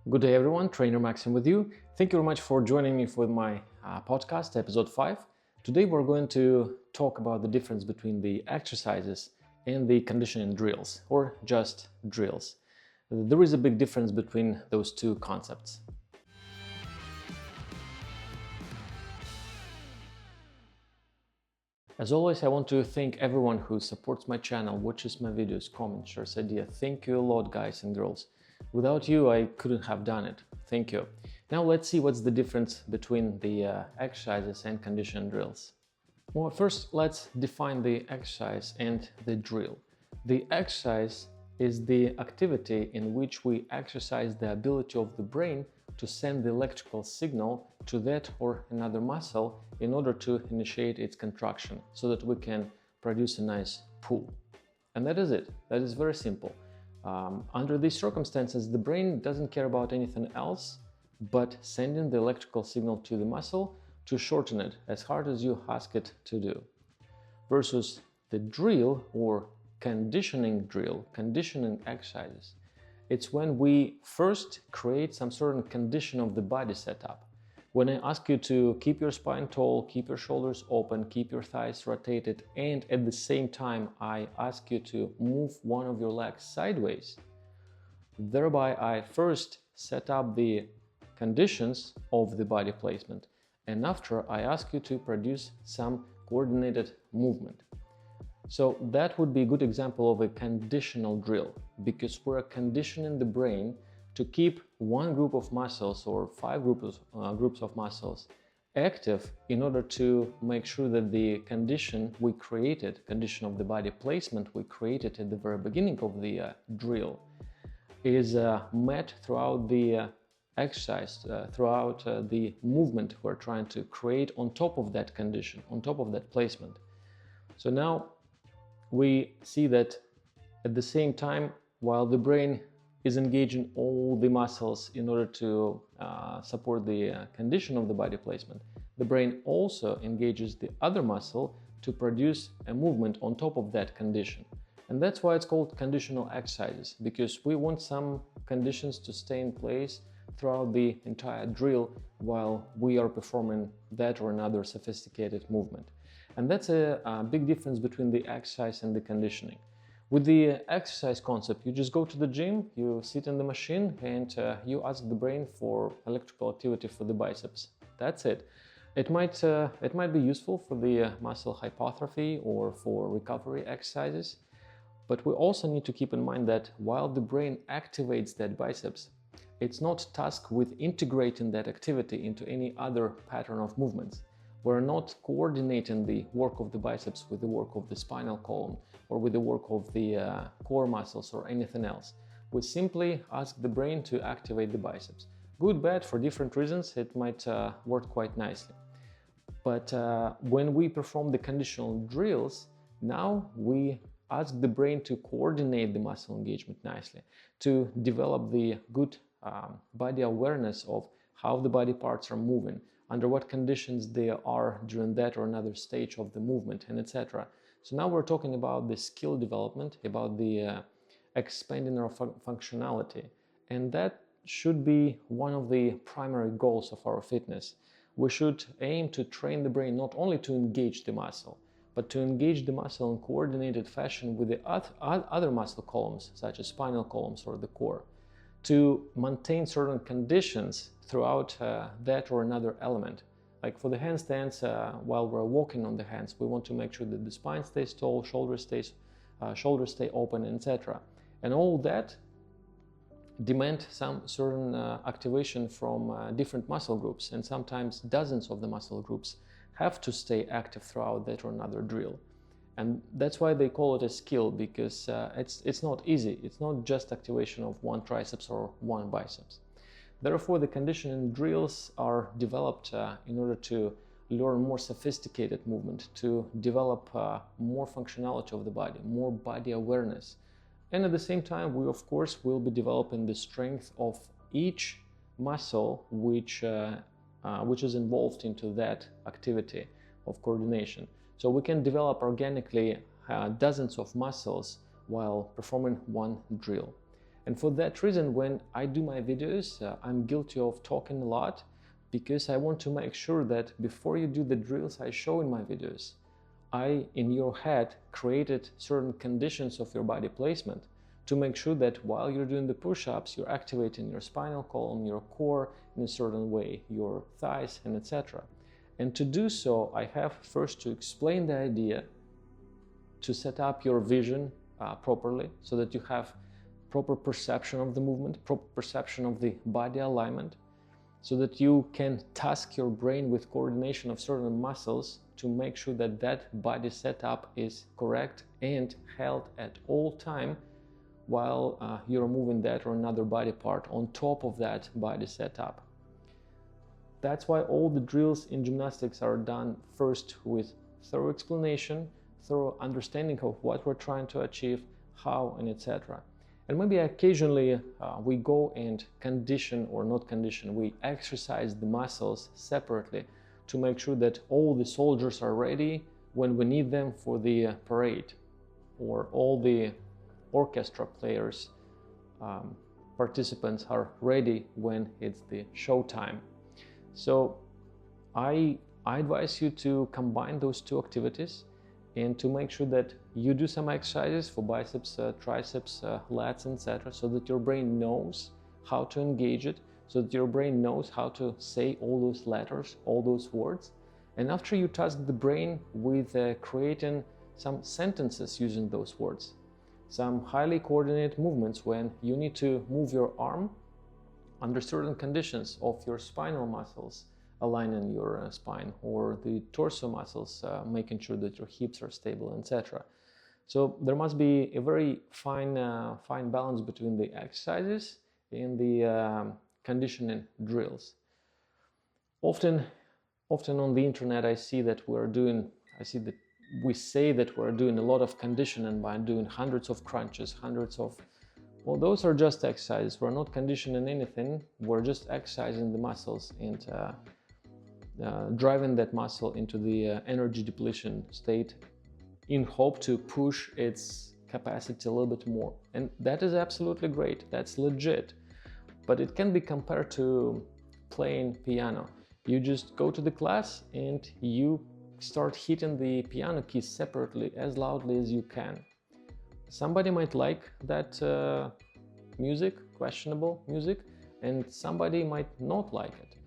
Good day everyone, Trainer Maxim with you. Thank you very much for joining me for my podcast, episode 5. Today we're going to talk about the difference between the exercises and the conditioning drills, or just drills. There is a big difference between those two concepts. As always, I want to thank everyone who supports my channel, watches my videos, comments, shares ideas. Thank you a lot, guys and girls. Without you, I couldn't have done it. Thank you. Now let's see what's the difference between the exercises and conditioning drills. Well, first let's define the exercise and the drill. The exercise is the activity in which we exercise the ability of the brain to send the electrical signal to that or another muscle in order to initiate its contraction so that we can produce a nice pull. And that is it. That is very simple. Under these circumstances, the brain doesn't care about anything else but sending the electrical signal to the muscle to shorten it as hard as you ask it to do. Versus the drill or conditioning exercises. It's when we first create some certain condition of the body setup. When I ask you to keep your spine tall, keep your shoulders open, keep your thighs rotated, and at the same time I ask you to move one of your legs sideways, thereby I first set up the conditions of the body placement, and after I ask you to produce some coordinated movement. So that would be a good example of a conditional drill, because we're conditioning the brain to keep one group of muscles or five groups of muscles active in order to make sure that the condition we created, condition of the body placement we created at the very beginning of the drill, is met throughout the exercise, throughout the movement we're trying to create on top of that condition, on top of that placement. So now we see that at the same time, while the brain is engaging all the muscles in order to support the condition of the body placement, the brain also engages the other muscle to produce a movement on top of that condition. And that's why it's called conditional exercises, because we want some conditions to stay in place throughout the entire drill while we are performing that or another sophisticated movement. And that's a big difference between the exercise and the conditioning. With the exercise concept, you just go to the gym, you sit in the machine, and you ask the brain for electrical activity for the biceps. That's it. It might be useful for the muscle hypertrophy or for recovery exercises, but we also need to keep in mind that while the brain activates that biceps, it's not tasked with integrating that activity into any other pattern of movements. We're not coordinating the work of the biceps with the work of the spinal column or with the work of the core muscles or anything else. We simply ask the brain to activate the biceps. Good, bad, for different reasons, it might work quite nicely. But when we perform the conditional drills, now we ask the brain to coordinate the muscle engagement nicely, to develop the good body awareness of how the body parts are moving, under what conditions they are during that or another stage of the movement, and etc. So now we're talking about the skill development, about the expanding our functionality, and that should be one of the primary goals of our fitness. We should aim to train the brain not only to engage the muscle, but to engage the muscle in coordinated fashion with the other muscle columns, such as spinal columns or the core, to maintain certain conditions throughout that or another element. Like for the handstands, while we're walking on the hands, we want to make sure that the spine stays tall, shoulders stay open, etc. And all that demand some certain activation from different muscle groups, and sometimes dozens of the muscle groups have to stay active throughout that or another drill. And that's why they call it a skill, because it's not easy. It's not just activation of one triceps or one biceps. Therefore, the conditioning drills are developed in order to learn more sophisticated movement, to develop more functionality of the body, more body awareness. And at the same time, we of course will be developing the strength of each muscle which is involved into that activity of coordination. So we can develop organically dozens of muscles while performing one drill. And for that reason, when I do my videos, I'm guilty of talking a lot, because I want to make sure that before you do the drills I show in my videos, I, in your head, created certain conditions of your body placement to make sure that while you're doing the push-ups, you're activating your spinal column, your core in a certain way, your thighs, and etc. And to do so, I have first to explain the idea, to set up your vision properly, so that you have proper perception of the movement, proper perception of the body alignment, so that you can task your brain with coordination of certain muscles to make sure that that body setup is correct and held at all time while you're moving that or another body part on top of that body setup. That's why all the drills in gymnastics are done first with thorough explanation, thorough understanding of what we're trying to achieve, how, and etc. And maybe occasionally we go and condition, or not condition, we exercise the muscles separately to make sure that all the soldiers are ready when we need them for the parade, or all the orchestra players, participants are ready when it's the show time. So I advise you to combine those two activities and to make sure that you do some exercises for biceps, triceps, lats, etc., so that your brain knows how to engage it, so that your brain knows how to say all those letters, all those words. And after you task the brain with creating some sentences using those words, some highly coordinated movements when you need to move your arm under certain conditions of your spinal muscles aligning your spine, or the torso muscles making sure that your hips are stable, etc. So there must be a very fine balance between the exercises and the conditioning drills. Often on the internet I see that we say that we're doing a lot of conditioning by doing hundreds of crunches, well, those are just exercises. We're not conditioning anything, we're just exercising the muscles and driving that muscle into the energy depletion state in hope to push its capacity a little bit more. And that is absolutely great, that's legit. But it can be compared to playing piano. You just go to the class and you start hitting the piano keys separately as loudly as you can. Somebody might like that music, questionable music, and somebody might not like it.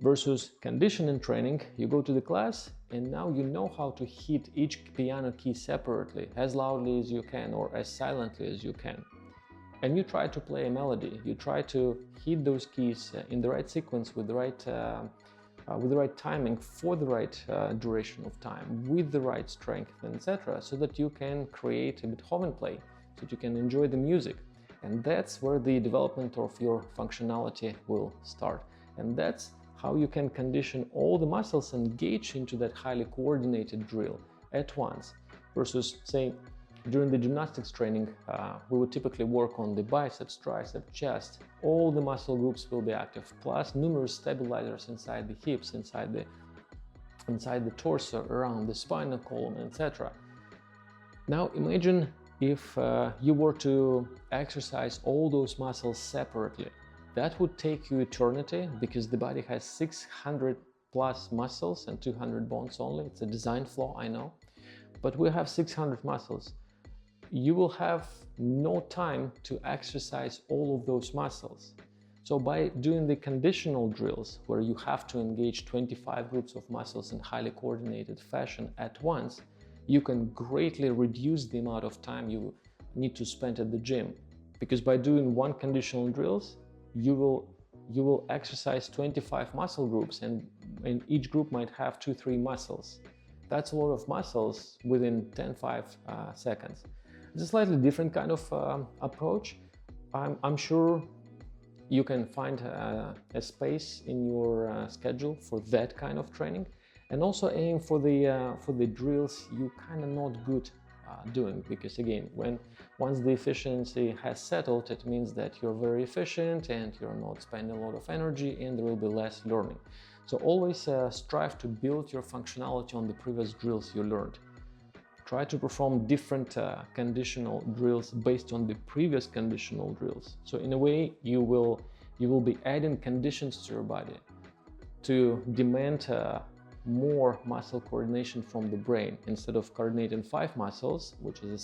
Versus conditioning training, you go to the class and now you know how to hit each piano key separately, as loudly as you can or as silently as you can. And you try to play a melody, you try to hit those keys in the right sequence with the right timing for the right duration of time, with the right strength, etc., so that you can create a Beethoven play, so that you can enjoy the music. And that's where the development of your functionality will start. And that's how you can condition all the muscles engaged into that highly coordinated drill at once. Versus, say, during the gymnastics training, we would typically work on the biceps, triceps, chest. All the muscle groups will be active, plus numerous stabilizers inside the hips, inside the torso, around the spinal column, etc. Now imagine if you were to exercise all those muscles separately. That would take you eternity, because the body has 600 plus muscles and 200 bones only. It's a design flaw, I know, but we have 600 muscles. You will have no time to exercise all of those muscles. So by doing the conditional drills, where you have to engage 25 groups of muscles in highly coordinated fashion at once, you can greatly reduce the amount of time you need to spend at the gym. Because by doing one conditional drills, you will exercise 25 muscle groups, and each group might have 2-3 muscles. That's a lot of muscles within 10-5 seconds. It's a slightly different kind of approach. I'm sure you can find a space in your schedule for that kind of training, and also aim for the drills you kind of not good doing, because again, once the efficiency has settled, it means that you're very efficient and you're not spending a lot of energy, and there will be less learning. So always strive to build your functionality on the previous drills you learned. try to perform different conditional drills based on the previous conditional drills. So in a way, you will be adding conditions to your body to demand more muscle coordination from the brain. Instead of coordinating 5 muscles, which is a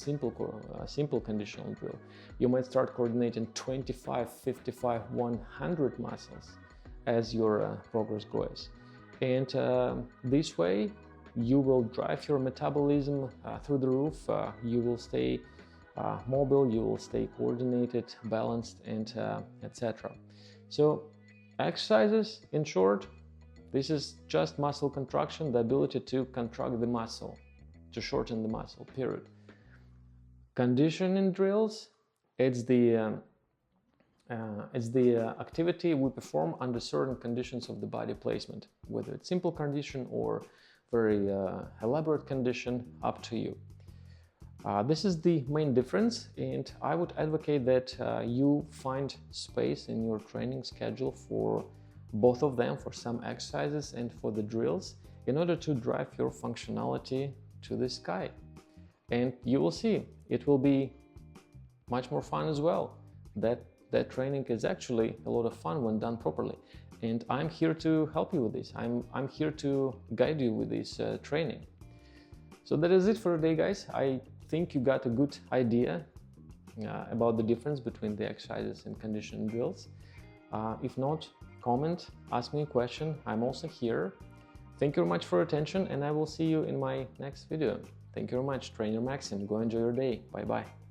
simple conditional drill, you might start coordinating 25, 55, 100 muscles as your progress goes. And this way, you will drive your metabolism through the roof. You will stay mobile, you will stay coordinated, balanced, and etc. So exercises, in short, this is just muscle contraction, the ability to contract the muscle, to shorten the muscle, period. Conditioning drills, it's the activity we perform under certain conditions of the body placement, whether it's simple condition or very elaborate condition, up to you. This is the main difference, and I would advocate that you find space in your training schedule for both of them, for some exercises and for the drills, in order to drive your functionality to the sky. And you will see, it will be much more fun as well. That training is actually a lot of fun when done properly. And I'm here to help you with this. I'm here to guide you with this training. So that is it for today, guys. I think you got a good idea about the difference between the exercises and conditioning drills. If not, comment, ask me a question. I'm also here. Thank you very much for your attention, and I will see you in my next video. Thank you very much. Trainer Maxim. Go enjoy your day. Bye-bye.